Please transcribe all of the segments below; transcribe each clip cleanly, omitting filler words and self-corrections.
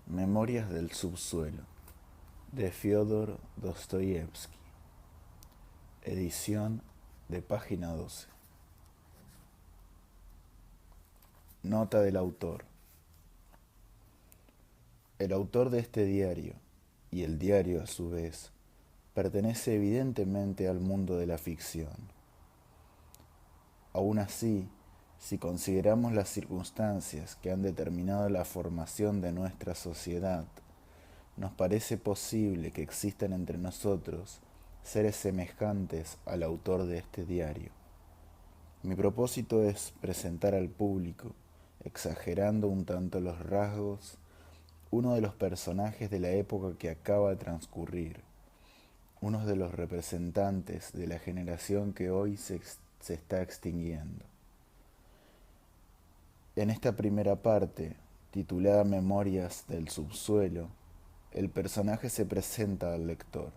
Memorias del subsuelo, de Fyodor Dostoyevsky. Edición de página 12. Nota del autor. El autor de este diario, y el diario a su vez, pertenece evidentemente al mundo de la ficción. Aún así, si consideramos las circunstancias que han determinado la formación de nuestra sociedad, nos parece posible que existan entre nosotros seres semejantes al autor de este diario. Mi propósito es presentar al público, exagerando un tanto los rasgos, uno de los personajes de la época que acaba de transcurrir, uno de los representantes de la generación que hoy se está extinguiendo. En esta primera parte, titulada Memorias del subsuelo, el personaje se presenta al lector,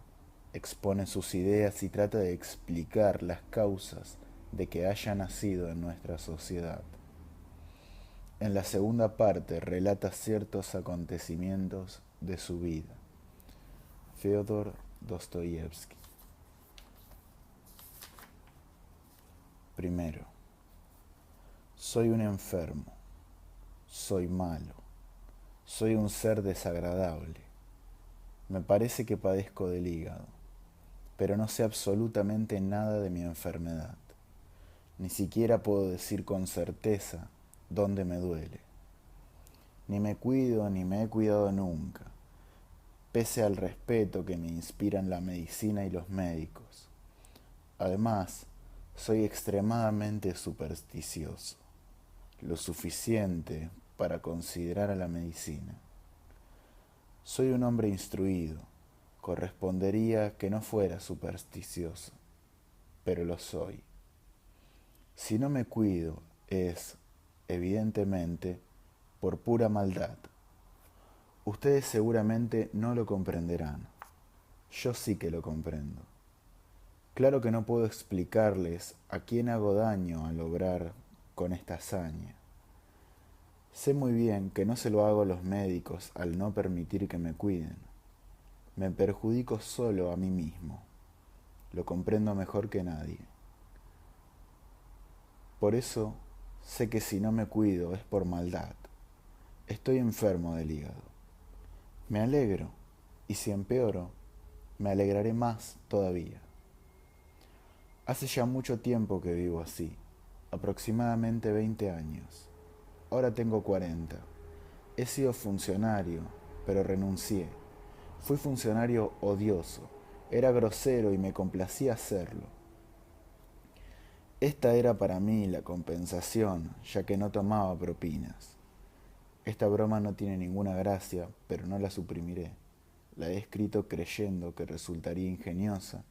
expone sus ideas y trata de explicar las causas de que haya nacido en nuestra sociedad. En la segunda parte relata ciertos acontecimientos de su vida. Fyodor Dostoyevsky. Primero, soy un enfermo, soy malo, soy un ser desagradable. Me parece que padezco del hígado, pero no sé absolutamente nada de mi enfermedad. Ni siquiera puedo decir con certeza dónde me duele. Ni me cuido ni me he cuidado nunca, pese al respeto que me inspiran la medicina y los médicos. Además, soy extremadamente supersticioso, lo suficiente para considerar a la medicina. Soy un hombre instruido, correspondería que no fuera supersticioso, pero lo soy. Si no me cuido es, evidentemente, por pura maldad. Ustedes seguramente no lo comprenderán. Yo sí que lo comprendo. Claro que no puedo explicarles a quién hago daño al obrar con esta hazaña. Sé muy bien que no se lo hago a los médicos al no permitir que me cuiden. Me perjudico solo a mí mismo. Lo comprendo mejor que nadie. Por eso sé que si no me cuido es por maldad. Estoy enfermo del hígado. Me alegro, y si empeoro, me alegraré más todavía. Hace ya mucho tiempo que vivo así, aproximadamente 20 años. Ahora tengo 40. He sido funcionario, pero renuncié. Fui funcionario odioso, era grosero y me complacía hacerlo. Esta era para mí la compensación, ya que no tomaba propinas. Esta broma no tiene ninguna gracia, pero no la suprimiré. La he escrito creyendo que resultaría ingeniosa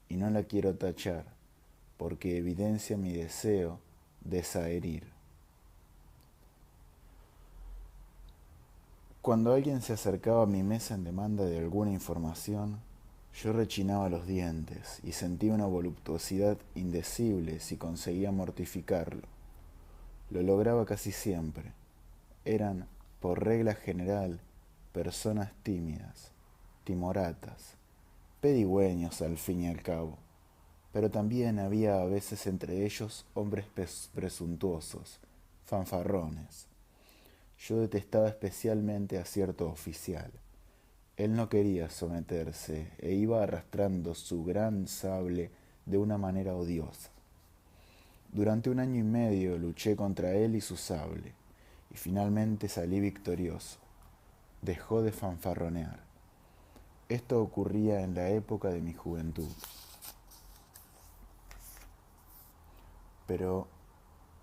y no la quiero tachar, porque evidencia mi deseo de saherir. Cuando alguien se acercaba a mi mesa en demanda de alguna información, yo rechinaba los dientes y sentía una voluptuosidad indecible si conseguía mortificarlo. Lo lograba casi siempre. Eran, por regla general, personas tímidas, timoratas, pedigüeños al fin y al cabo, pero también había a veces entre ellos hombres presuntuosos, fanfarrones. Yo detestaba especialmente a cierto oficial. Él no quería someterse e iba arrastrando su gran sable de una manera odiosa. Durante 1 año y medio luché contra él y su sable, y finalmente salí victorioso. Dejó de fanfarronear. Esto ocurría en la época de mi juventud. Pero,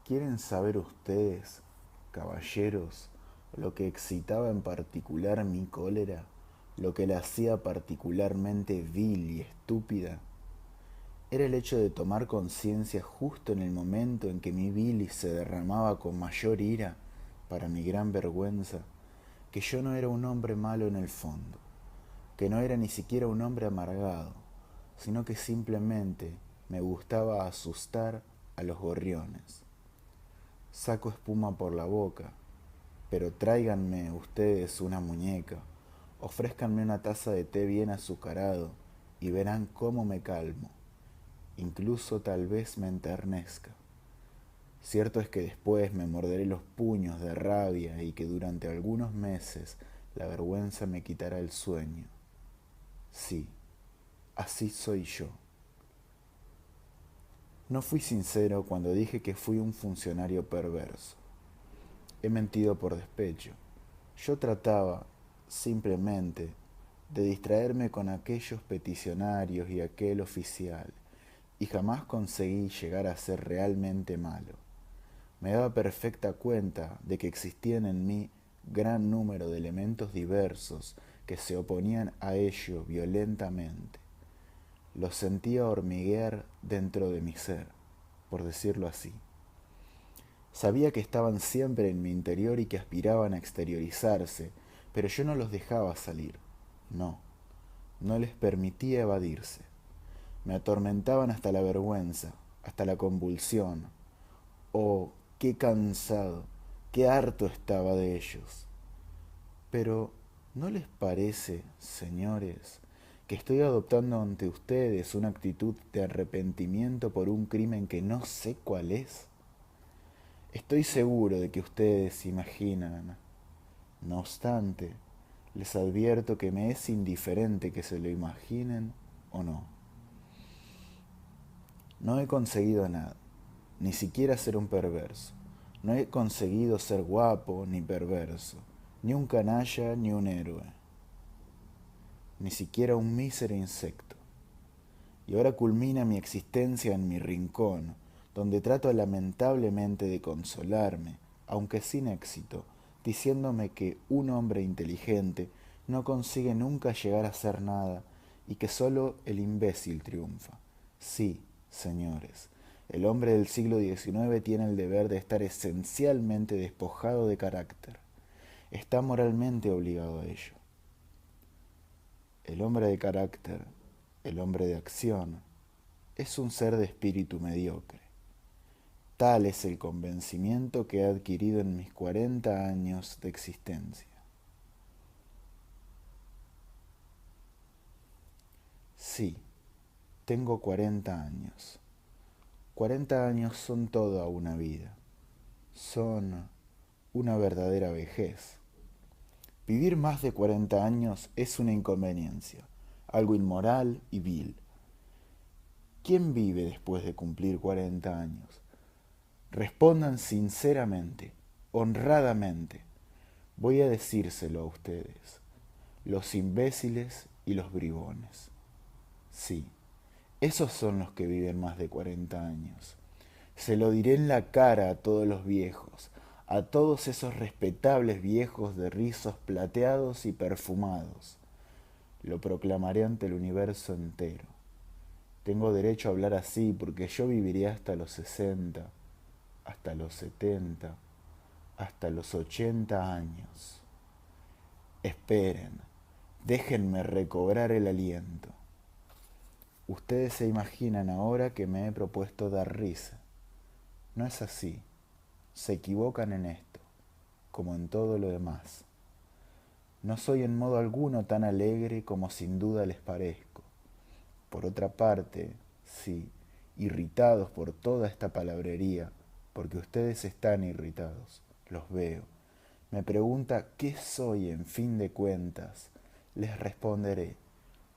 ¿quieren saber ustedes, caballeros, lo que excitaba en particular mi cólera? Lo que la hacía particularmente vil y estúpida. Era el hecho de tomar conciencia justo en el momento en que mi bilis se derramaba con mayor ira, para mi gran vergüenza, que yo no era un hombre malo en el fondo, que no era ni siquiera un hombre amargado, sino que simplemente me gustaba asustar a los gorriones. Saco espuma por la boca, pero tráiganme ustedes una muñeca, ofrézcanme una taza de té bien azucarado y verán cómo me calmo, incluso tal vez me enternezca. Cierto es que después me morderé los puños de rabia y que durante algunos meses la vergüenza me quitará el sueño. Sí, así soy yo. No fui sincero cuando dije que fui un funcionario perverso. He mentido por despecho. Yo trataba, simplemente, de distraerme con aquellos peticionarios y aquel oficial, y jamás conseguí llegar a ser realmente malo. Me daba perfecta cuenta de que existían en mí gran número de elementos diversos que se oponían a ello violentamente. Los sentía hormiguear dentro de mi ser, por decirlo así. Sabía que estaban siempre en mi interior y que aspiraban a exteriorizarse, pero yo no los dejaba salir. No, no les permitía evadirse. Me atormentaban hasta la vergüenza, hasta la convulsión. Oh, qué cansado, qué harto estaba de ellos. Pero, ¿no les parece, señores, que estoy adoptando ante ustedes una actitud de arrepentimiento por un crimen que no sé cuál es? Estoy seguro de que ustedes imaginan. No obstante, les advierto que me es indiferente que se lo imaginen o no. No he conseguido nada, ni siquiera ser un perverso. No he conseguido ser guapo ni perverso, ni un canalla ni un héroe, ni siquiera un mísero insecto. Y ahora culmina mi existencia en mi rincón, donde trato lamentablemente de consolarme, aunque sin éxito, diciéndome que un hombre inteligente no consigue nunca llegar a ser nada y que sólo el imbécil triunfa. Sí, señores, el hombre del siglo XIX tiene el deber de estar esencialmente despojado de carácter. Está moralmente obligado a ello. El hombre de carácter, el hombre de acción, es un ser de espíritu mediocre. Tal es el convencimiento que he adquirido en mis 40 años de existencia. Sí, tengo 40 años. 40 años son toda una vida. Son una verdadera vejez. Vivir más de 40 años es una inconveniencia, algo inmoral y vil. ¿Quién vive después de cumplir 40 años? Respondan sinceramente, honradamente. Voy a decírselo a ustedes, los imbéciles y los bribones. Sí, esos son los que viven más de 40 años. Se lo diré en la cara a todos los viejos, a todos esos respetables viejos de rizos plateados y perfumados. Lo proclamaré ante el universo entero. Tengo derecho a hablar así porque yo viviría hasta los 60, hasta los 70, hasta los 80 años. Esperen, déjenme recobrar el aliento. Ustedes se imaginan ahora que me he propuesto dar risa. No es así. Se equivocan en esto, como en todo lo demás. No soy en modo alguno tan alegre como sin duda les parezco. Por otra parte, sí, irritados por toda esta palabrería, porque ustedes están irritados, los veo. Me pregunta qué soy en fin de cuentas. Les responderé,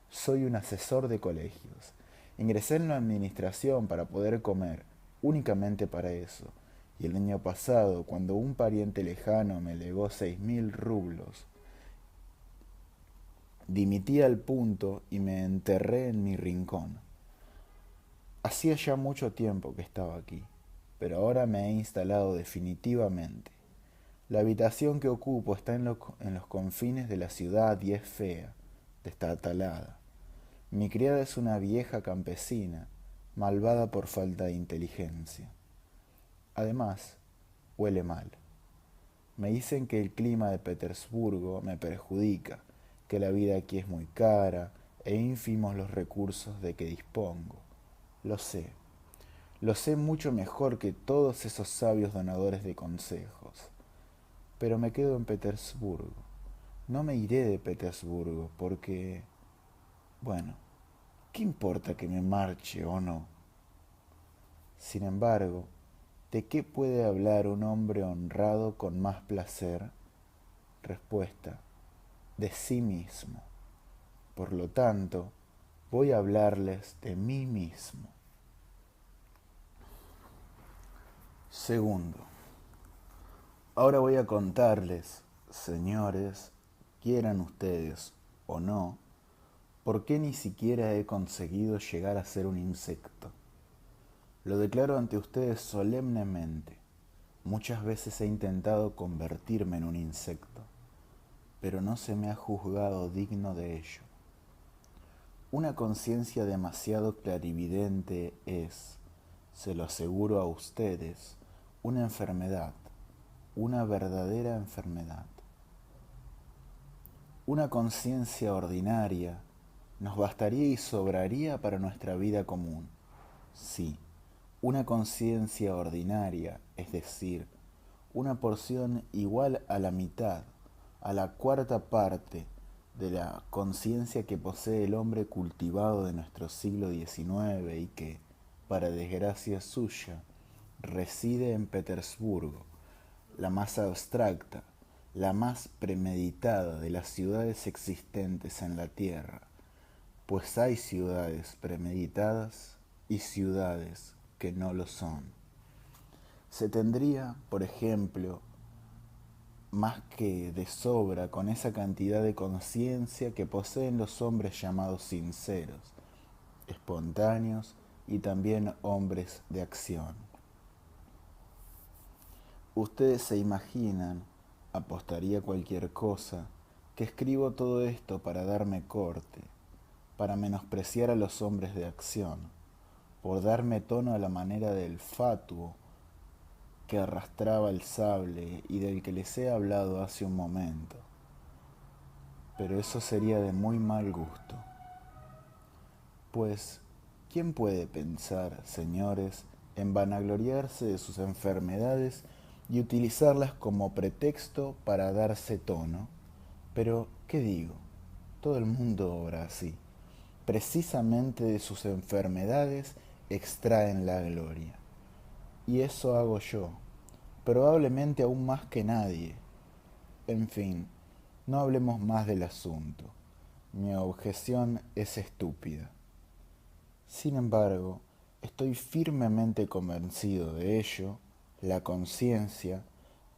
soy un asesor de colegios. Ingresé en la administración para poder comer, únicamente para eso. Y el año pasado, cuando un pariente lejano me legó 6.000 rublos, dimití al punto y me enterré en mi rincón. Hacía ya mucho tiempo que estaba aquí, pero ahora me he instalado definitivamente. La habitación que ocupo está en los confines de la ciudad y es fea, destartalada. Mi criada es una vieja campesina, malvada por falta de inteligencia. Además, huele mal. Me dicen que el clima de Petersburgo me perjudica, que la vida aquí es muy cara e ínfimos los recursos de que dispongo. Lo sé mucho mejor que todos esos sabios donadores de consejos. pero me quedo en Petersburgo. No me iré de Petersburgo porque, bueno, ¿qué importa que me marche o no? Sin embargo, ¿de qué puede hablar un hombre honrado con más placer? Respuesta, de sí mismo. Por lo tanto, voy a hablarles de mí mismo. Segundo, ahora voy a contarles, señores, quieran ustedes o no, por qué ni siquiera he conseguido llegar a ser un insecto. Lo declaro ante ustedes solemnemente. Muchas veces he intentado convertirme en un insecto, pero no se me ha juzgado digno de ello. Una conciencia demasiado clarividente es, se lo aseguro a ustedes, una enfermedad, una verdadera enfermedad. Una conciencia ordinaria nos bastaría y sobraría para nuestra vida común. Sí, una conciencia ordinaria, es decir, una porción igual a la mitad, a la cuarta parte de la conciencia que posee el hombre cultivado de nuestro siglo XIX y que, para desgracia suya, reside en Petersburgo, la más abstracta, la más premeditada de las ciudades existentes en la Tierra, pues hay ciudades premeditadas y ciudades que no lo son. Se tendría, por ejemplo, más que de sobra con esa cantidad de conciencia que poseen los hombres llamados sinceros, espontáneos y también hombres de acción. Ustedes se imaginan, apostaría cualquier cosa, que escribo todo esto para darme corte, para menospreciar a los hombres de acción, por darme tono a la manera del fatuo que arrastraba el sable y del que les he hablado hace un momento. Pero eso sería de muy mal gusto. Pues, ¿quién puede pensar, señores, en vanagloriarse de sus enfermedades y utilizarlas como pretexto para darse tono? Pero, ¿qué digo? Todo el mundo obra así. Precisamente de sus enfermedades extraen la gloria. Y eso hago yo, probablemente aún más que nadie. En fin, no hablemos más del asunto. Mi objeción es estúpida. Sin embargo, estoy firmemente convencido de ello. La conciencia,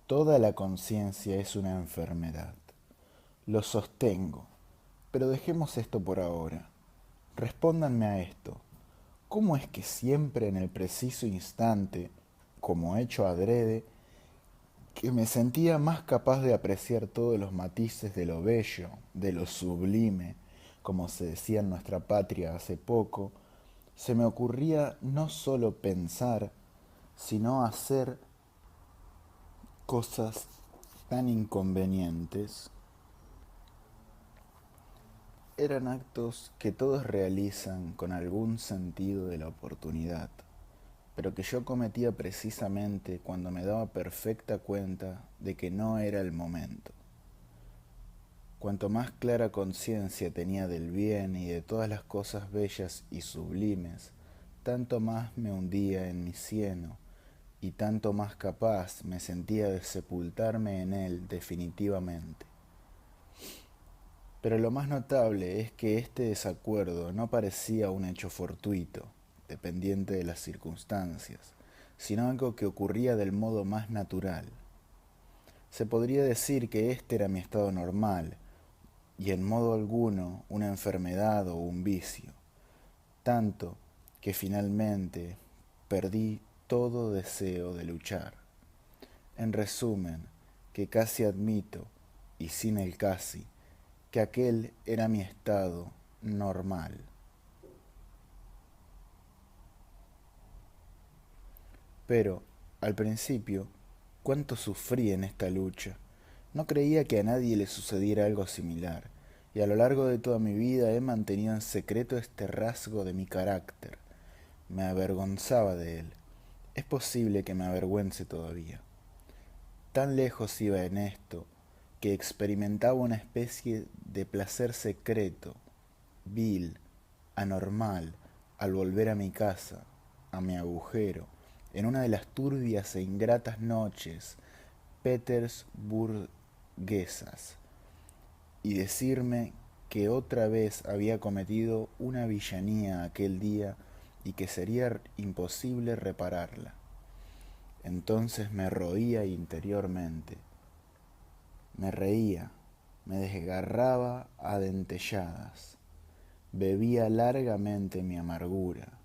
toda la conciencia es una enfermedad. Lo sostengo, pero dejemos esto por ahora. Respóndanme a esto. ¿Cómo es que siempre en el preciso instante, como hecho adrede, que me sentía más capaz de apreciar todos los matices de lo bello, de lo sublime, como se decía en nuestra patria hace poco, se me ocurría no solo pensar, sino hacer cosas tan inconvenientes? Eran actos que todos realizan con algún sentido de la oportunidad, pero que yo cometía precisamente cuando me daba perfecta cuenta de que no era el momento. Cuanto más clara conciencia tenía del bien y de todas las cosas bellas y sublimes, tanto más me hundía en mi cieno y tanto más capaz me sentía de sepultarme en él definitivamente. Pero lo más notable es que este desacuerdo no parecía un hecho fortuito, dependiente de las circunstancias, sino algo que ocurría del modo más natural. Se podría decir que este era mi estado normal, y en modo alguno una enfermedad o un vicio, tanto que finalmente perdí todo deseo de luchar. En resumen, que casi admito, y sin el casi, que aquel era mi estado normal. Pero, al principio, cuánto sufrí en esta lucha. No creía que a nadie le sucediera algo similar, y a lo largo de toda mi vida he mantenido en secreto este rasgo de mi carácter. Me avergonzaba de él. Es posible que me avergüence todavía. Tan lejos iba en esto que experimentaba una especie de placer secreto, vil, anormal, al volver a mi casa, a mi agujero, en una de las turbias e ingratas noches petersburguesas, y decirme que otra vez había cometido una villanía aquel día y que sería imposible repararla. Entonces me roía interiormente, me reía, me desgarraba a dentelladas, bebía largamente mi amargura,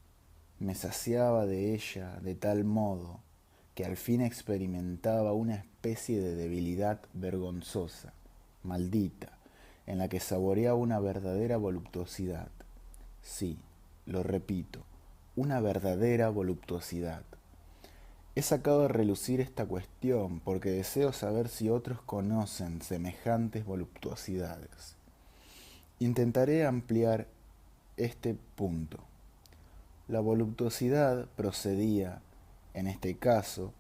me saciaba de ella de tal modo que al fin experimentaba una especie de debilidad vergonzosa, maldita, en la que saboreaba una verdadera voluptuosidad. Sí, lo repito, una verdadera voluptuosidad. He sacado a relucir esta cuestión porque deseo saber si otros conocen semejantes voluptuosidades. Intentaré ampliar este punto. La voluptuosidad procedía, en este caso,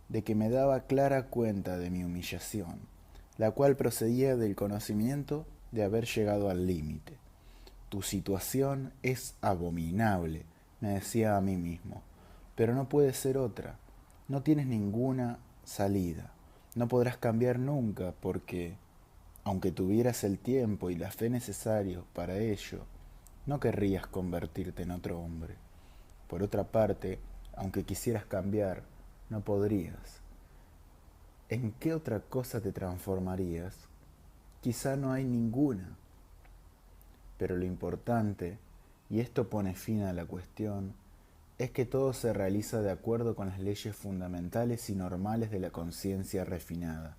de que me daba clara cuenta de mi humillación, la cual procedía del conocimiento de haber llegado al límite. Tu situación es abominable, me decía a mí mismo, pero no puede ser otra. No tienes ninguna salida. No podrás cambiar nunca porque, aunque tuvieras el tiempo y la fe necesarios para ello, no querrías convertirte en otro hombre. Por otra parte, aunque quisieras cambiar, no podrías. ¿En qué otra cosa te transformarías? Quizá no hay ninguna. Pero lo importante, y esto pone fin a la cuestión, es que todo se realiza de acuerdo con las leyes fundamentales y normales de la conciencia refinada,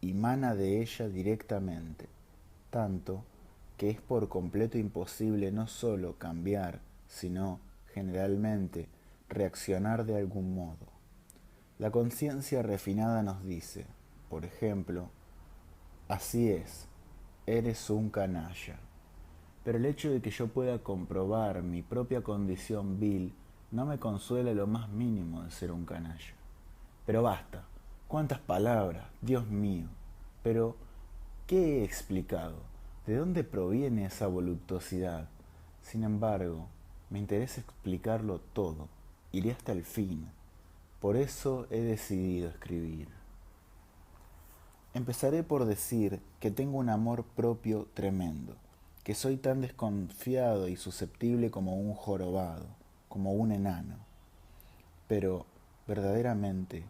y mana de ella directamente, tanto que es por completo imposible no sólo cambiar, sino, generalmente, reaccionar de algún modo. La conciencia refinada nos dice, por ejemplo, así es, eres un canalla. Pero el hecho de que yo pueda comprobar mi propia condición vil no me consuela lo más mínimo de ser un canalla. Pero basta, cuántas palabras, Dios mío. Pero, ¿qué he explicado? ¿De dónde proviene esa voluptuosidad? Sin embargo, me interesa explicarlo todo. Iré hasta el fin. Por eso he decidido escribir. Empezaré por decir que tengo un amor propio tremendo, que soy tan desconfiado y susceptible como un jorobado, como un enano. Pero, verdaderamente,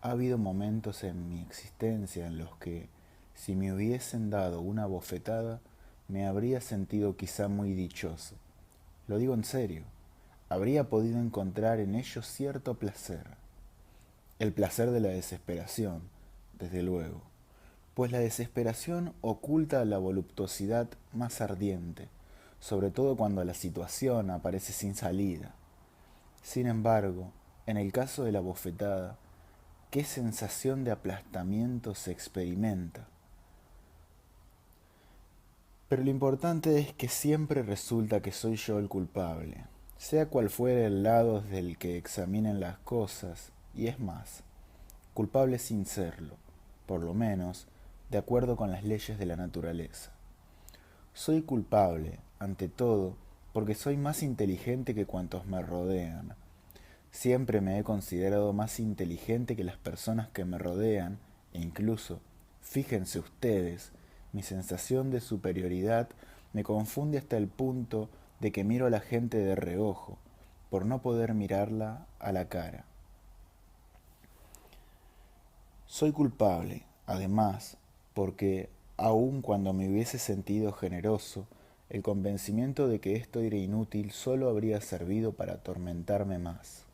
ha habido momentos en mi existencia en los que, si me hubiesen dado una bofetada, me habría sentido quizá muy dichoso. Lo digo en serio, habría podido encontrar en ello cierto placer. El placer de la desesperación, desde luego, pues la desesperación oculta la voluptuosidad más ardiente, sobre todo cuando la situación aparece sin salida. Sin embargo, en el caso de la bofetada, ¿qué sensación de aplastamiento se experimenta? Pero lo importante es que siempre resulta que soy yo el culpable, sea cual fuera el lado desde el que examinen las cosas, y es más, culpable sin serlo, por lo menos, de acuerdo con las leyes de la naturaleza. Soy culpable, ante todo, porque soy más inteligente que cuantos me rodean. Siempre me he considerado más inteligente que las personas que me rodean, e incluso, fíjense ustedes, mi sensación de superioridad me confunde hasta el punto de que miro a la gente de reojo, por no poder mirarla a la cara. Soy culpable, además, porque, aun cuando me hubiese sentido generoso, el convencimiento de que esto era inútil solo habría servido para atormentarme más.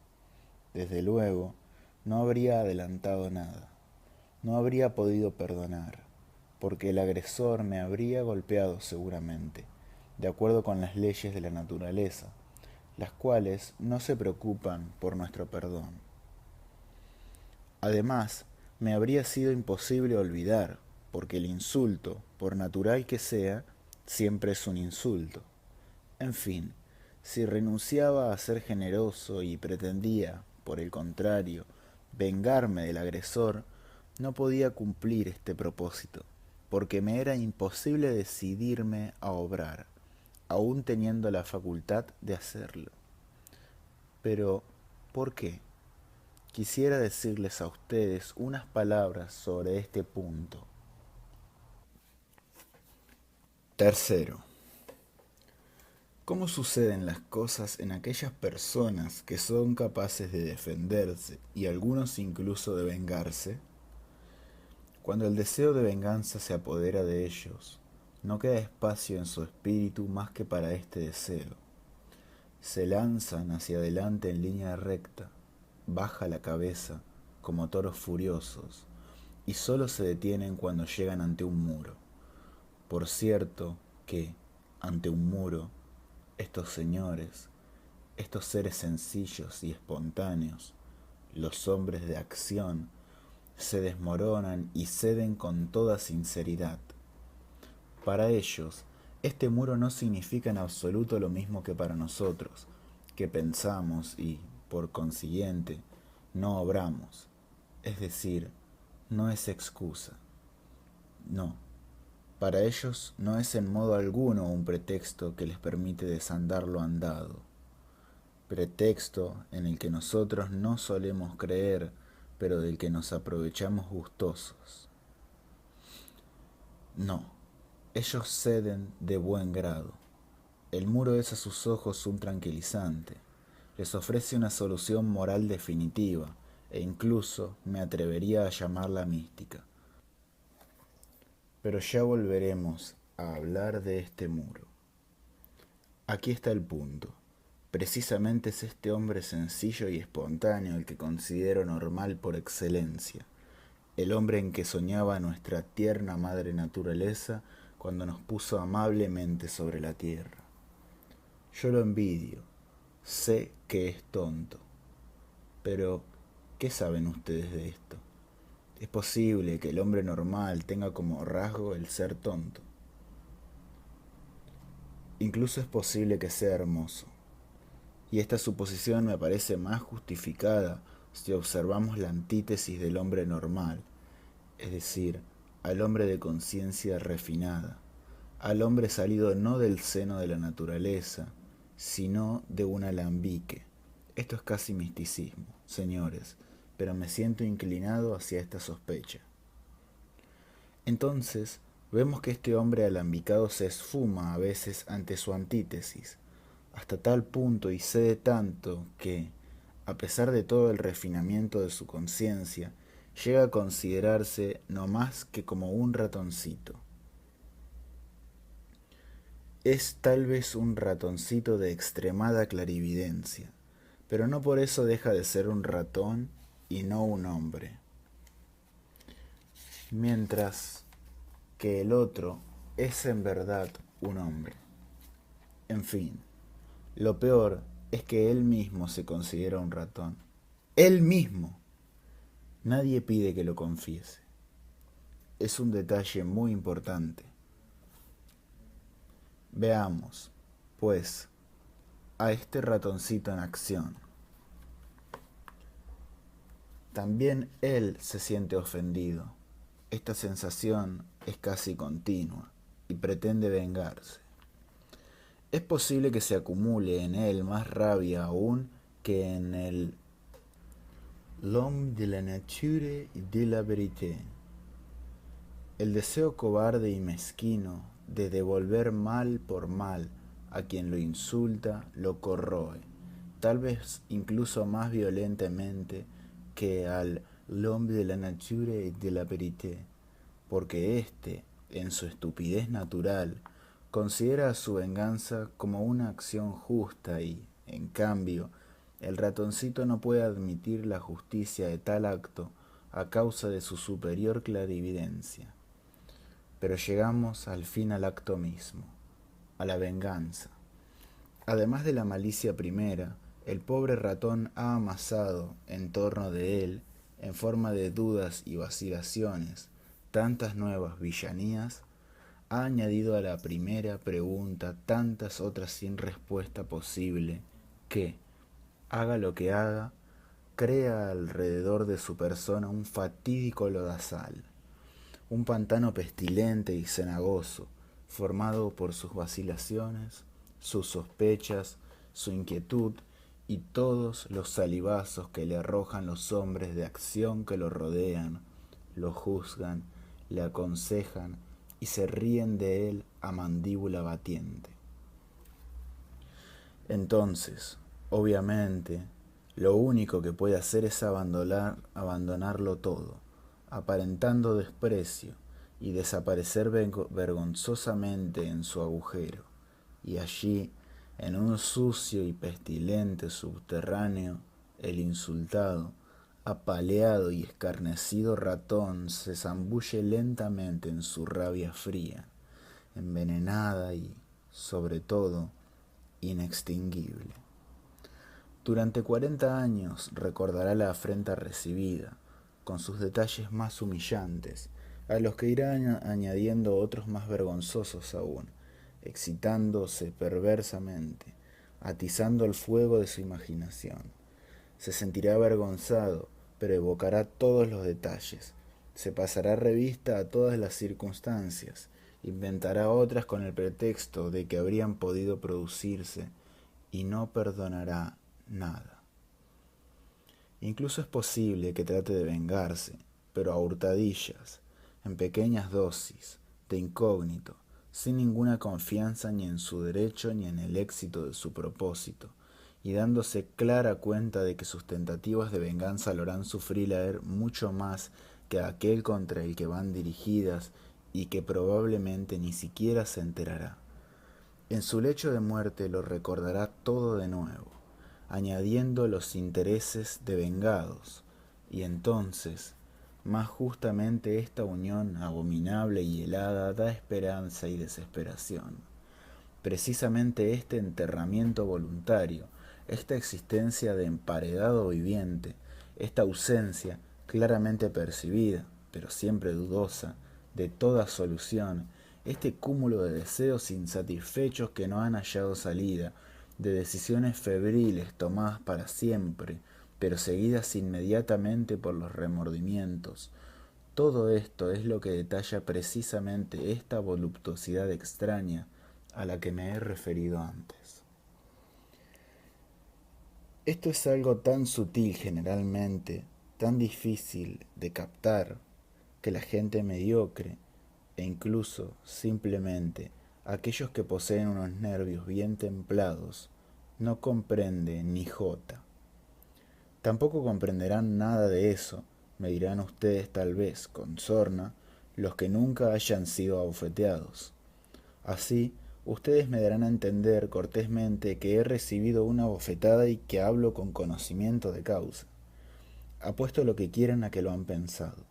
Desde luego, no habría adelantado nada, no habría podido perdonar, porque el agresor me habría golpeado seguramente, de acuerdo con las leyes de la naturaleza, las cuales no se preocupan por nuestro perdón. Además, me habría sido imposible olvidar, porque el insulto, por natural que sea, siempre es un insulto. En fin, si renunciaba a ser generoso y pretendía, por el contrario, vengarme del agresor, No podía cumplir este propósito, porque me era imposible decidirme a obrar, aun teniendo la facultad de hacerlo. Pero, ¿por qué? Quisiera decirles a ustedes unas palabras sobre este punto. Tercero, ¿cómo suceden las cosas en aquellas personas que son capaces de defenderse y algunos incluso de vengarse? Cuando el deseo de venganza se apodera de ellos, no queda espacio en su espíritu más que para este deseo. Se lanzan hacia adelante en línea recta, baja la cabeza, como toros furiosos, y solo se detienen cuando llegan ante un muro. Por cierto que, ante un muro, estos señores, estos seres sencillos y espontáneos, los hombres de acción, se desmoronan y ceden con toda sinceridad. Para ellos, este muro no significa en absoluto lo mismo que para nosotros, que pensamos y, por consiguiente, no obramos. Es decir, no es excusa. No, para ellos no es en modo alguno un pretexto que les permite desandar lo andado. Pretexto en el que nosotros no solemos creer, pero del que nos aprovechamos gustosos. No, ellos ceden de buen grado. El muro es a sus ojos un tranquilizante. Les ofrece una solución moral definitiva, e incluso me atrevería a llamarla mística. Pero ya volveremos a hablar de este muro. Aquí está el punto. Precisamente es este hombre sencillo y espontáneo el que considero normal por excelencia, el hombre en que soñaba nuestra tierna madre naturaleza cuando nos puso amablemente sobre la tierra. Yo lo envidio, sé que es tonto, pero ¿qué saben ustedes de esto? Es posible que el hombre normal tenga como rasgo el ser tonto. Incluso es posible que sea hermoso. Y esta suposición me parece más justificada si observamos la antítesis del hombre normal, es decir, al hombre de conciencia refinada, al hombre salido no del seno de la naturaleza, sino de un alambique. Esto es casi misticismo, señores, pero me siento inclinado hacia esta sospecha. Entonces, vemos que este hombre alambicado se esfuma a veces ante su antítesis, hasta tal punto y cede tanto que, a pesar de todo el refinamiento de su conciencia, llega a considerarse no más que como un ratoncito. Es tal vez un ratoncito de extremada clarividencia, pero no por eso deja de ser un ratón y no un hombre. Mientras que el otro es en verdad un hombre. En fin, lo peor es que él mismo se considera un ratón. Él mismo. Nadie pide que lo confiese. Es un detalle muy importante. Veamos, pues, a este ratoncito en acción. También él se siente ofendido. Esta sensación es casi continua y pretende vengarse. Es posible que se acumule en él más rabia aún que en el l'homme de la nature et de la vérité. El deseo cobarde y mezquino de devolver mal por mal a quien lo insulta lo corroe, tal vez incluso más violentamente que al l'homme de la nature et de la vérité, porque éste, en su estupidez natural, considera su venganza como una acción justa y, en cambio, el ratoncito no puede admitir la justicia de tal acto a causa de su superior clarividencia. Pero llegamos al fin al acto mismo, a la venganza. Además de la malicia primera, el pobre ratón ha amasado en torno de él, en forma de dudas y vacilaciones, tantas nuevas villanías, ha añadido a la primera pregunta tantas otras sin respuesta posible, que, haga lo que haga, crea alrededor de su persona un fatídico lodazal, un pantano pestilente y cenagoso, formado por sus vacilaciones, sus sospechas, su inquietud y todos los salivazos que le arrojan los hombres de acción que lo rodean, lo juzgan, le aconsejan y se ríen de él a mandíbula batiente. Entonces, obviamente, lo único que puede hacer es abandonarlo todo, aparentando desprecio y desaparecer vergonzosamente en su agujero, y allí, en un sucio y pestilente subterráneo, el insultado, apaleado y escarnecido ratón se zambulle lentamente en su rabia fría, envenenada y, sobre todo, inextinguible. Durante 40 años recordará la afrenta recibida, con sus detalles más humillantes, a los que irá añadiendo otros más vergonzosos aún, excitándose perversamente, atizando el fuego de su imaginación. Se sentirá avergonzado, pero evocará todos los detalles, se pasará revista a todas las circunstancias, inventará otras con el pretexto de que habrían podido producirse, y no perdonará nada. Incluso es posible que trate de vengarse, pero a hurtadillas, en pequeñas dosis, de incógnito, sin ninguna confianza ni en su derecho ni en el éxito de su propósito, y dándose clara cuenta de que sus tentativas de venganza lo harán sufrir a él mucho más que a aquel contra el que van dirigidas y que probablemente ni siquiera se enterará. En su lecho de muerte lo recordará todo de nuevo, añadiendo los intereses de vengados, y entonces, más justamente esta unión abominable y helada da esperanza y desesperación. Precisamente este enterramiento voluntario, esta existencia de emparedado viviente, esta ausencia claramente percibida, pero siempre dudosa, de toda solución, este cúmulo de deseos insatisfechos que no han hallado salida, de decisiones febriles tomadas para siempre, pero seguidas inmediatamente por los remordimientos. Todo esto es lo que detalla precisamente esta voluptuosidad extraña a la que me he referido antes. Esto es algo tan sutil generalmente, tan difícil de captar, que la gente mediocre, e incluso simplemente aquellos que poseen unos nervios bien templados, no comprende ni jota. Tampoco comprenderán nada de eso, me dirán ustedes tal vez, con sorna, los que nunca hayan sido abofeteados. Así, ustedes me darán a entender cortésmente que he recibido una bofetada y que hablo con conocimiento de causa. Apuesto lo que quieran a que lo han pensado.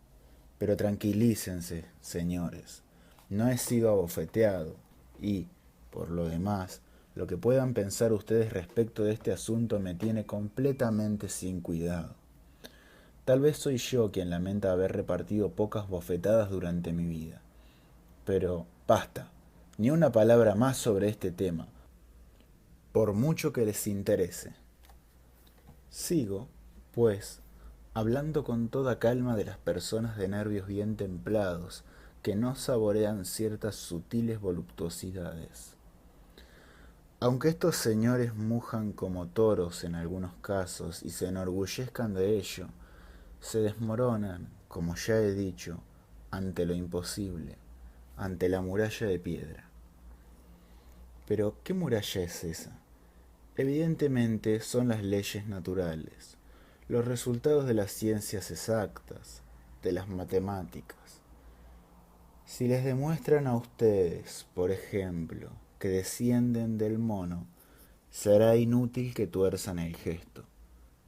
Pero tranquilícense, señores, no he sido abofeteado y, por lo demás, lo que puedan pensar ustedes respecto de este asunto me tiene completamente sin cuidado. Tal vez soy yo quien lamenta haber repartido pocas bofetadas durante mi vida. Pero basta, ni una palabra más sobre este tema, por mucho que les interese. Sigo, pues, hablando con toda calma de las personas de nervios bien templados que no saborean ciertas sutiles voluptuosidades. Aunque estos señores mujan como toros en algunos casos y se enorgullezcan de ello, se desmoronan, como ya he dicho, ante lo imposible, ante la muralla de piedra. Pero, ¿qué muralla es esa? Evidentemente son las leyes naturales, los resultados de las ciencias exactas, de las matemáticas. Si les demuestran a ustedes, por ejemplo, que descienden del mono, será inútil que tuerzan el gesto.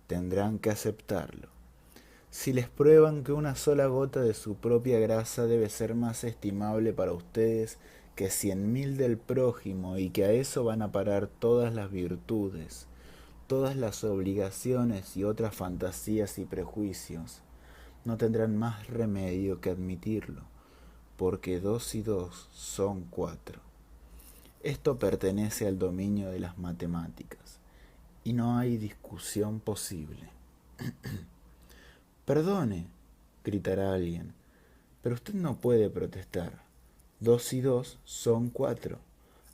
Tendrán que aceptarlo. Si les prueban que una sola gota de su propia grasa debe ser más estimable para ustedes que 100.000 del prójimo y que a eso van a parar todas las virtudes, todas las obligaciones y otras fantasías y prejuicios, no tendrán más remedio que admitirlo, porque 2 y 2 son 4. Esto pertenece al dominio de las matemáticas, y no hay discusión posible. Perdone, gritará alguien, pero usted no puede protestar. 2 y 2 son 4.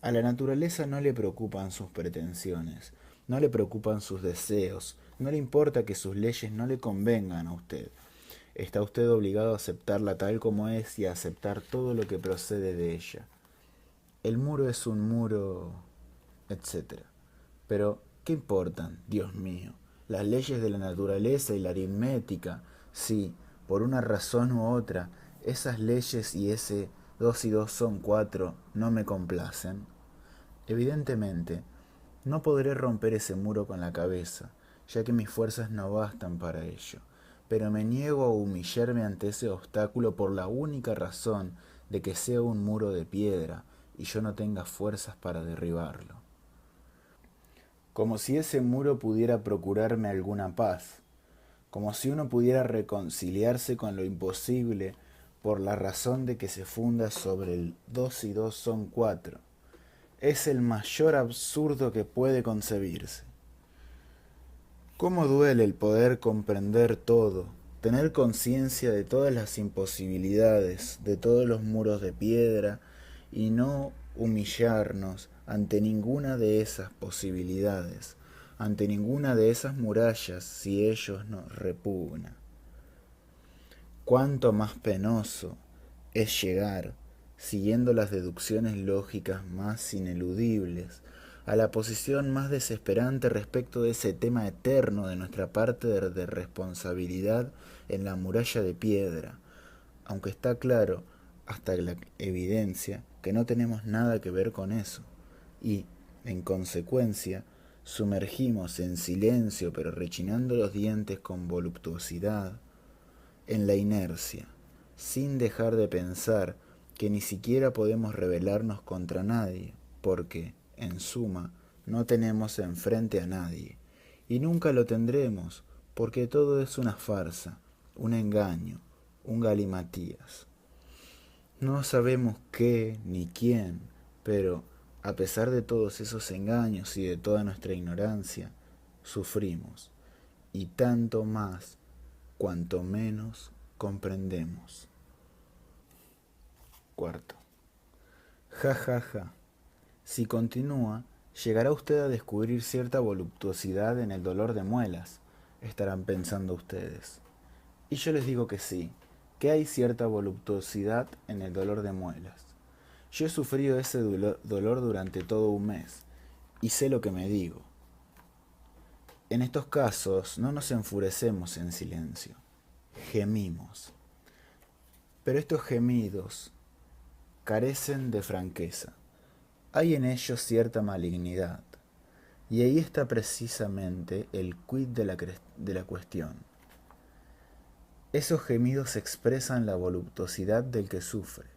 A la naturaleza no le preocupan sus pretensiones, no le preocupan sus deseos, no le importa que sus leyes no le convengan a usted. Está usted obligado a aceptarla tal como es y a aceptar todo lo que procede de ella. El muro es un muro, etcétera. Pero, ¿qué importan, Dios mío? Las leyes de la naturaleza y la aritmética, si, por una razón u otra, esas leyes y ese 2 y 2 son 4 no me complacen. Evidentemente, no podré romper ese muro con la cabeza, ya que mis fuerzas no bastan para ello, pero me niego a humillarme ante ese obstáculo por la única razón de que sea un muro de piedra y yo no tenga fuerzas para derribarlo. Como si ese muro pudiera procurarme alguna paz, como si uno pudiera reconciliarse con lo imposible por la razón de que se funda sobre el 2 y 2 son 4. Es el mayor absurdo que puede concebirse. ¿Cómo duele el poder comprender todo, tener conciencia de todas las imposibilidades, de todos los muros de piedra, y no humillarnos ante ninguna de esas posibilidades, ante ninguna de esas murallas si ellos nos repugnan? Cuánto más penoso es llegar, siguiendo las deducciones lógicas más ineludibles, a la posición más desesperante respecto de ese tema eterno de nuestra parte de responsabilidad en la muralla de piedra, aunque está claro, hasta la evidencia, que no tenemos nada que ver con eso, y, en consecuencia, sumergimos en silencio pero rechinando los dientes con voluptuosidad, en la inercia, sin dejar de pensar que ni siquiera podemos rebelarnos contra nadie, porque, en suma, no tenemos enfrente a nadie, y nunca lo tendremos, porque todo es una farsa, un engaño, un galimatías. No sabemos qué ni quién, pero, a pesar de todos esos engaños y de toda nuestra ignorancia, sufrimos, y tanto más cuanto menos comprendemos. Cuarto. Ja, ja, ja. Si continúa, llegará usted a descubrir cierta voluptuosidad en el dolor de muelas, estarán pensando ustedes. Y yo les digo que sí, que hay cierta voluptuosidad en el dolor de muelas. Yo he sufrido ese dolor durante todo un mes, y sé lo que me digo. En estos casos no nos enfurecemos en silencio, gemimos. Pero estos gemidos carecen de franqueza. Hay en ellos cierta malignidad. Y ahí está precisamente el quid de la cuestión. Esos gemidos expresan la voluptuosidad del que sufre.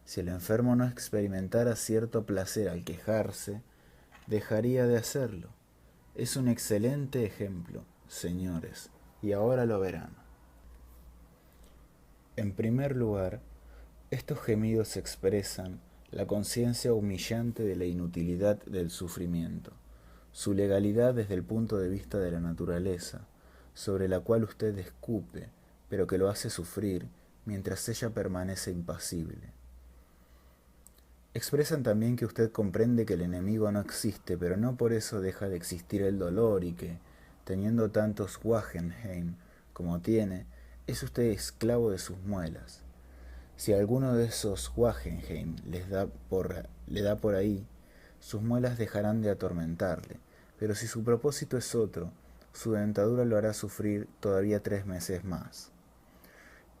Si el enfermo no experimentara cierto placer al quejarse, dejaría de hacerlo. Es un excelente ejemplo, señores, y ahora lo verán. En primer lugar, estos gemidos expresan la conciencia humillante de la inutilidad del sufrimiento, su legalidad desde el punto de vista de la naturaleza, sobre la cual usted escupe, pero que lo hace sufrir mientras ella permanece impasible. Expresan también que usted comprende que el enemigo no existe, pero no por eso deja de existir el dolor y que, teniendo tantos Wagenheim como tiene, es usted esclavo de sus muelas. Si alguno de esos Wagenheim le da por ahí, sus muelas dejarán de atormentarle, pero si su propósito es otro, su dentadura lo hará sufrir todavía 3 meses más.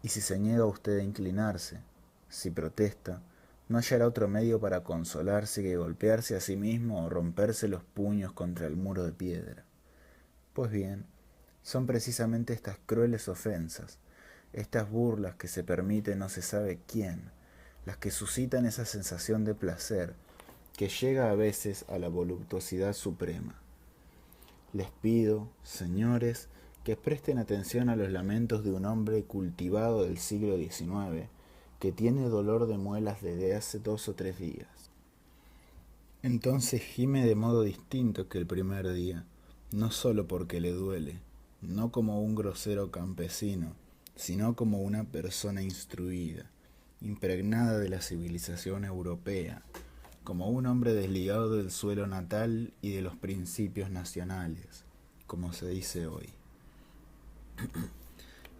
Y si se niega usted a inclinarse, si protesta, no hallará otro medio para consolarse que golpearse a sí mismo o romperse los puños contra el muro de piedra. Pues bien, son precisamente estas crueles ofensas, estas burlas que se permite no se sabe quién, las que suscitan esa sensación de placer que llega a veces a la voluptuosidad suprema. Les pido, señores, que presten atención a los lamentos de un hombre cultivado del siglo XIX, que tiene dolor de muelas desde hace 2 o 3 días. Entonces gime de modo distinto que el primer día, no solo porque le duele, no como un grosero campesino, sino como una persona instruida, impregnada de la civilización europea, como un hombre desligado del suelo natal y de los principios nacionales, como se dice hoy.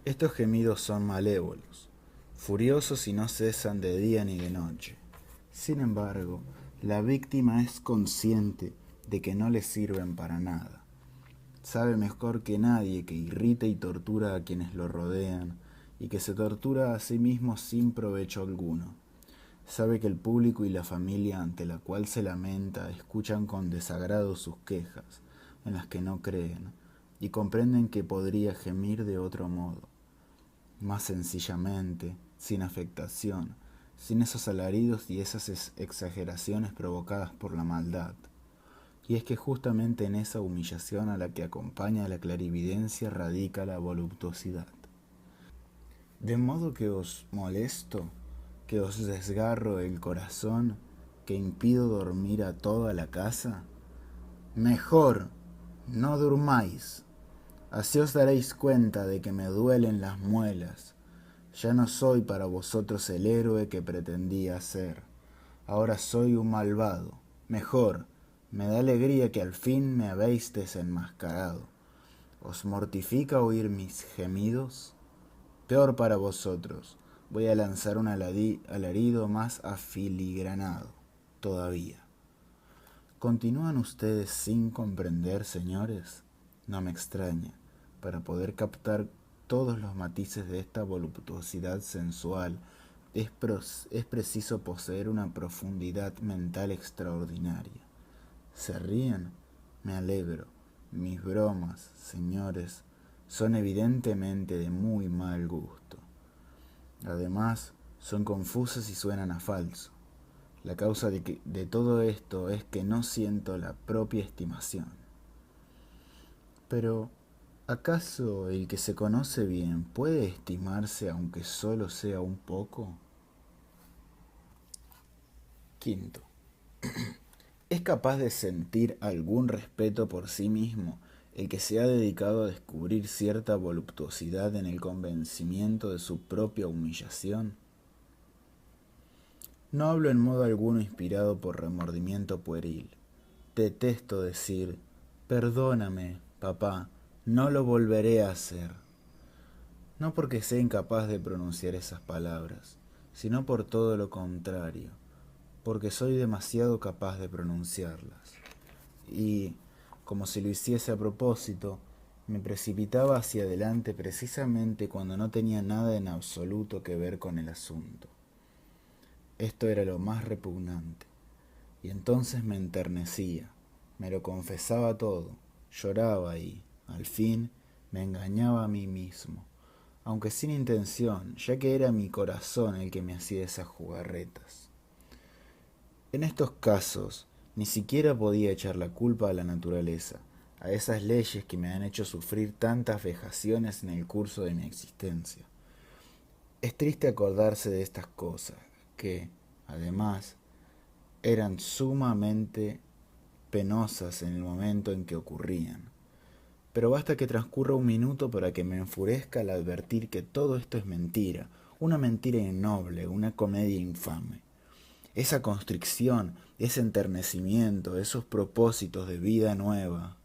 Estos gemidos son malévolos, furiosos y no cesan de día ni de noche. Sin embargo, la víctima es consciente de que no le sirven para nada. Sabe mejor que nadie que irrita y tortura a quienes lo rodean y que se tortura a sí mismo sin provecho alguno. Sabe que el público y la familia ante la cual se lamenta escuchan con desagrado sus quejas, en las que no creen, y comprenden que podría gemir de otro modo, más sencillamente, sin afectación, sin esos alaridos y esas exageraciones provocadas por la maldad. Y es que justamente en esa humillación a la que acompaña la clarividencia radica la voluptuosidad. De modo que os molesto, que os desgarro el corazón, que impido dormir a toda la casa. Mejor, no durmáis. Así os daréis cuenta de que me duelen las muelas. Ya no soy para vosotros el héroe que pretendía ser. Ahora soy un malvado. Mejor, me da alegría que al fin me habéis desenmascarado. ¿Os mortifica oír mis gemidos? Peor para vosotros, voy a lanzar un alarido más afiligranado todavía. ¿Continúan ustedes sin comprender, señores? No me extraña. Para poder captar todos los matices de esta voluptuosidad sensual, es preciso poseer una profundidad mental extraordinaria. ¿Se ríen? Me alegro. Mis bromas, señores, son evidentemente de muy mal gusto. Además, son confusas y suenan a falso. La causa de todo esto es que no siento la propia estimación. Pero, ¿acaso el que se conoce bien puede estimarse aunque solo sea un poco? Quinto, ¿es capaz de sentir algún respeto por sí mismo el que se ha dedicado a descubrir cierta voluptuosidad en el convencimiento de su propia humillación? No hablo en modo alguno inspirado por remordimiento pueril. Detesto decir, perdóname, papá, no lo volveré a hacer. No porque sea incapaz de pronunciar esas palabras, sino por todo lo contrario, porque soy demasiado capaz de pronunciarlas. Y, como si lo hiciese a propósito, me precipitaba hacia adelante precisamente cuando no tenía nada en absoluto que ver con el asunto. Esto era lo más repugnante, y entonces me enternecía, me lo confesaba todo, lloraba y, al fin, me engañaba a mí mismo, aunque sin intención, ya que era mi corazón el que me hacía esas jugarretas. En estos casos, ni siquiera podía echar la culpa a la naturaleza, a esas leyes que me han hecho sufrir tantas vejaciones en el curso de mi existencia. Es triste acordarse de estas cosas, que, además, eran sumamente penosas en el momento en que ocurrían. Pero basta que transcurra un minuto para que me enfurezca al advertir que todo esto es mentira, una mentira innoble, una comedia infame. Esa constricción, ese enternecimiento, esos propósitos de vida nueva.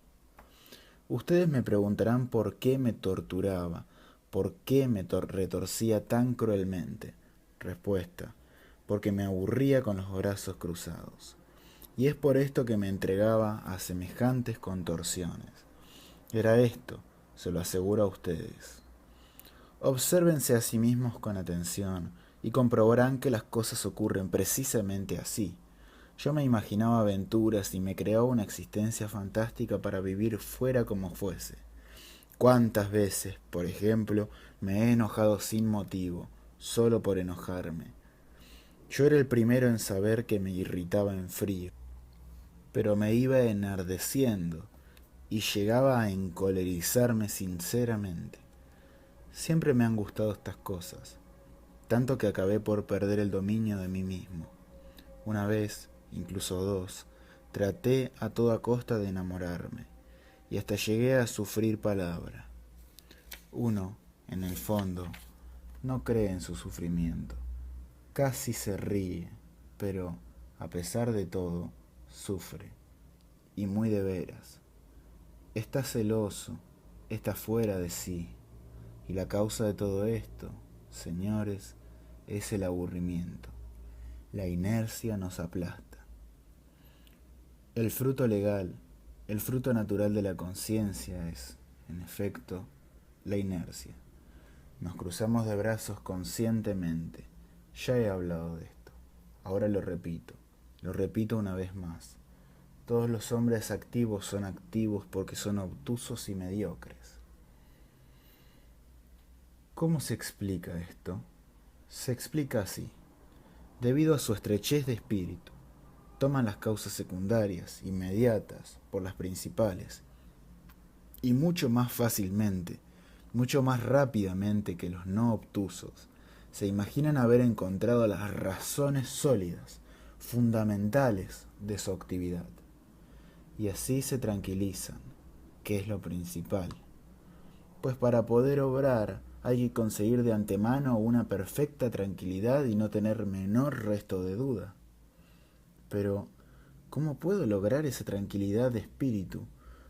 Ustedes me preguntarán por qué me torturaba, por qué me retorcía tan cruelmente. Respuesta: porque me aburría con los brazos cruzados. Y es por esto que me entregaba a semejantes contorsiones. Era esto, se lo aseguro a ustedes. Obsérvense a sí mismos con atención y comprobarán que las cosas ocurren precisamente así. Yo me imaginaba aventuras y me creaba una existencia fantástica para vivir fuera como fuese. ¿Cuántas veces, por ejemplo, me he enojado sin motivo, solo por enojarme? Yo era el primero en saber que me irritaba en frío, pero me iba enardeciendo y llegaba a encolerizarme sinceramente. Siempre me han gustado estas cosas, tanto que acabé por perder el dominio de mí mismo. Una vez, incluso dos, traté a toda costa de enamorarme, y hasta llegué a sufrir palabra. Uno, en el fondo, no cree en su sufrimiento. Casi se ríe, pero, a pesar de todo, sufre. Y muy de veras. Está celoso, está fuera de sí. Y la causa de todo esto, señores, es el aburrimiento. La inercia nos aplasta. El fruto legal, el fruto natural de la conciencia es, en efecto, la inercia. Nos cruzamos de brazos conscientemente. Ya he hablado de esto. Ahora lo repito una vez más. Todos los hombres activos son activos porque son obtusos y mediocres. ¿Cómo se explica esto? Se explica así. Debido a su estrechez de espíritu, toman las causas secundarias, inmediatas, por las principales, y mucho más fácilmente, mucho más rápidamente que los no obtusos, se imaginan haber encontrado las razones sólidas, fundamentales de su actividad. Y así se tranquilizan, que es lo principal. Pues para poder obrar hay que conseguir de antemano una perfecta tranquilidad y no tener menor resto de duda. Pero, ¿cómo puedo lograr esa tranquilidad de espíritu?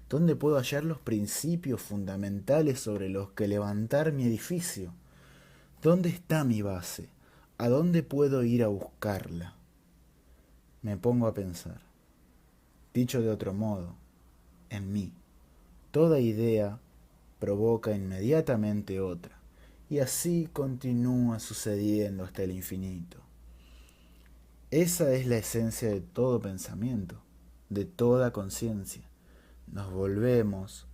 ¿Dónde puedo hallar los principios fundamentales sobre los que levantar mi edificio? ¿Dónde está mi base? ¿A dónde puedo ir a buscarla? Me pongo a pensar. Dicho de otro modo, en mí. Toda idea provoca inmediatamente otra, y así continúa sucediendo hasta el infinito. Esa es la esencia de todo pensamiento, de toda conciencia. Nos volvemos,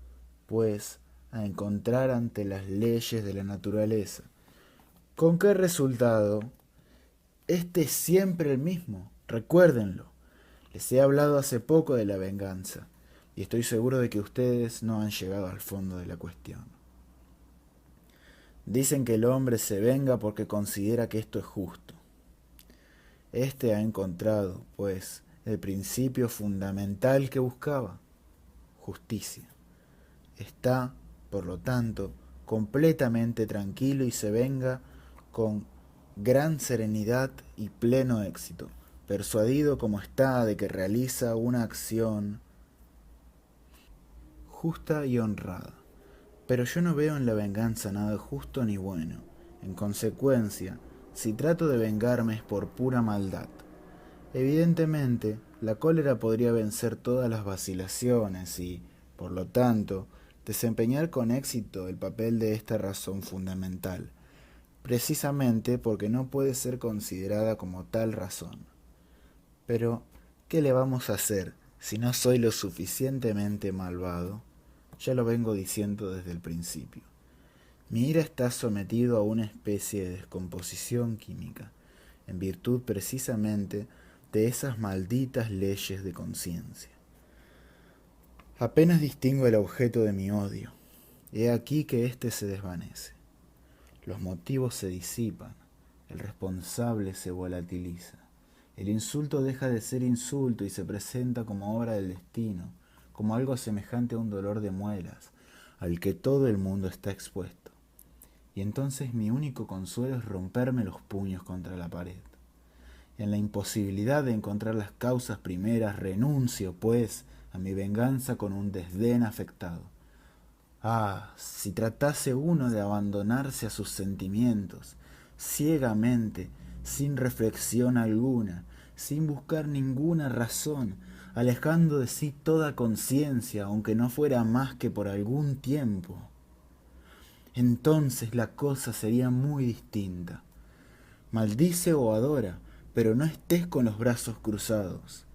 pues, a encontrar ante las leyes de la naturaleza. ¿Con qué resultado? Este es siempre el mismo, recuérdenlo. Les he hablado hace poco de la venganza, y estoy seguro de que ustedes no han llegado al fondo de la cuestión. Dicen que el hombre se venga porque considera que esto es justo. Este ha encontrado, pues, el principio fundamental que buscaba, justicia. Está, por lo tanto, completamente tranquilo y se venga con gran serenidad y pleno éxito, persuadido como está de que realiza una acción justa y honrada. Pero yo no veo en la venganza nada justo ni bueno. En consecuencia, si trato de vengarme es por pura maldad. Evidentemente, la cólera podría vencer todas las vacilaciones y, por lo tanto, desempeñar con éxito el papel de esta razón fundamental, precisamente porque no puede ser considerada como tal razón. Pero, ¿qué le vamos a hacer si no soy lo suficientemente malvado? Ya lo vengo diciendo desde el principio. Mi ira está sometido a una especie de descomposición química, en virtud precisamente de esas malditas leyes de conciencia. Apenas distingo el objeto de mi odio. He aquí que éste se desvanece. Los motivos se disipan, el responsable se volatiliza. El insulto deja de ser insulto y se presenta como obra del destino, como algo semejante a un dolor de muelas, al que todo el mundo está expuesto. Y entonces mi único consuelo es romperme los puños contra la pared. En la imposibilidad de encontrar las causas primeras, renuncio, pues, a mi venganza con un desdén afectado. Ah, si tratase uno de abandonarse a sus sentimientos, ciegamente, sin reflexión alguna, sin buscar ninguna razón, alejando de sí toda conciencia, aunque no fuera más que por algún tiempo. Entonces la cosa sería muy distinta. Maldice o adora, pero no estés con los brazos cruzados.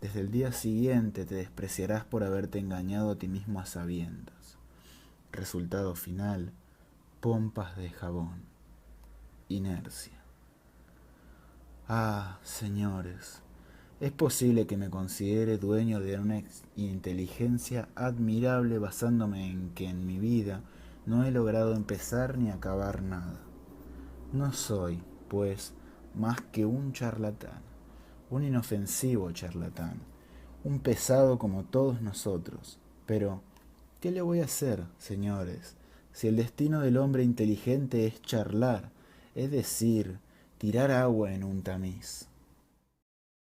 Desde el día siguiente te despreciarás por haberte engañado a ti mismo a sabiendas. Resultado final, pompas de jabón, inercia. Ah, señores, es posible que me considere dueño de una inteligencia admirable basándome en que en mi vida no he logrado empezar ni acabar nada. No soy, pues, más que un charlatán, un inofensivo charlatán, un pesado como todos nosotros, pero ¿qué le voy a hacer, señores? Si el destino del hombre inteligente es charlar, es decir, tirar agua en un tamiz.